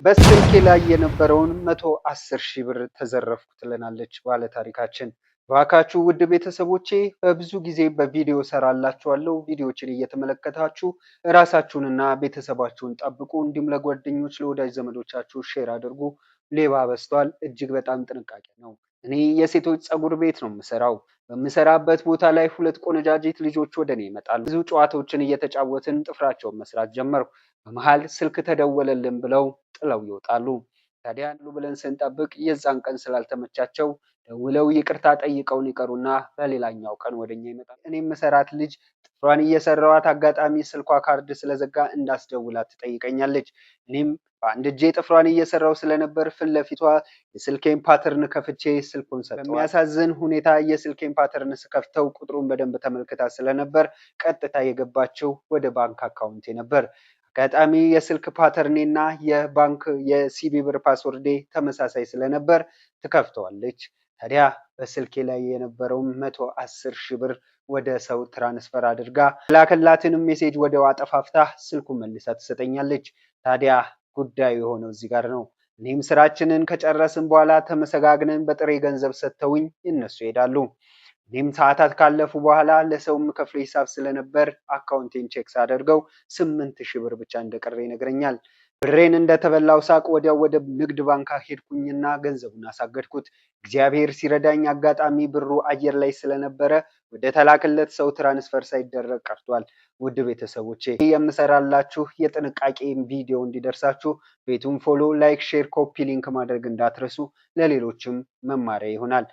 በስልኬ ላይ የነበረውን 110 ሺህ ብር ተዘረፍኩ ትለናለች ባለ ታሪካችን። እባካችሁ ውድ ቤተሰቦቼ በብዙ ጊዜ በቪዲዮ ሰራላችኋለሁ። ቪዲዮዎችን እየተመለከታችሁ ራሳችሁንና ቤተሰባችሁን ጠብቁ። እንዲሁም ለጓደኞች ለወዳጅ ዘመዶቻችሁ ሼር አድርጉ። ሌባ በዝቷል። እጅግ በጣም ጥንቃቄ ነው። እኔ የሴቶች ፀጉር ቤት ነው የምሰራው። በምሰራበት ቦታ ላይ ሁለት ቆነጃጅት ልጆች ወደ እኔ ይመጣሉ። ብዙ ጨዋታዎችን እየተጫወትን ጥፍራቸውን መስራት ጀመርኩ። በመሃል ስልክ ተደወለልን ብለው ጥለው ይወጣሉ። ታዲያ ብለን ስንጠብቅ የዛን ቀን ስላልተመቻቸው ደውለው ይቅርታ ጠይቀውን ይቀሩና በሌላኛው ቀን ወደኛ ይመጣል። እኔ መሰራት ልጅ ጥፍሯን እየሰራዋት አጋጣሚ ስልኳ ካርድ ስለዘጋ እንዳስደውላት ትጠይቀኛለች። እኔም በአንድ እጄ ጥፍሯን እየሰራው ስለነበር ፊት ለፊቷ የስልኬን ፓተርን ከፍቼ ስልኩን ሰጠዋት። በሚያሳዝን ሁኔታ የስልኬን ፓተርን ስከፍተው ቁጥሩን በደንብ ተመልክታ ስለነበር ቀጥታ የገባችው ወደ ባንክ አካውንቴ ነበር። አጋጣሚ የስልክ ፓተርኔና የባንክ የሲቢ ብር ፓስወርዴ ተመሳሳይ ስለነበር ትከፍተዋለች። ታዲያ በስልኬ ላይ የነበረውን 110 ሺህ ብር ወደ ሰው ትራንስፈር አድርጋ ላከላትንም ሜሴጅ ወዲያው አጠፋፍታ ስልኩን መልሳ ትሰጠኛለች። ታዲያ ጉዳዩ የሆነው እዚህ ጋር ነው። እኔም ስራችንን ከጨረስን በኋላ ተመሰጋግነን በጥሬ ገንዘብ ሰጥተውኝ እነሱ ይሄዳሉ። እኔም ሰዓታት ካለፉ በኋላ ለሰው የምከፍለው ሂሳብ ስለነበር አካውንቴን ቼክ ሳደርገው 8,000 ብር ብቻ እንደቀረ ይነግረኛል። ብሬን እንደተበላው ሳቅ ወዲያው ወደ ንግድ ባንክ ሄድኩኝና ገንዘቡን አሳገድኩት። እግዚአብሔር ሲረዳኝ አጋጣሚ ብሩ አየር ላይ ስለነበረ ወደ ተላከለት ሰው ትራንስፈር ሳይደረግ ቀርቷል። ውድ ቤተሰቦቼ የምሰራላችሁ የጥንቃቄ ቪዲዮ እንዲደርሳችሁ ቤቱን ፎሎ፣ ላይክ፣ ሼር፣ ኮፒ ሊንክ ማድረግ እንዳትረሱ። ለሌሎችም መማሪያ ይሆናል።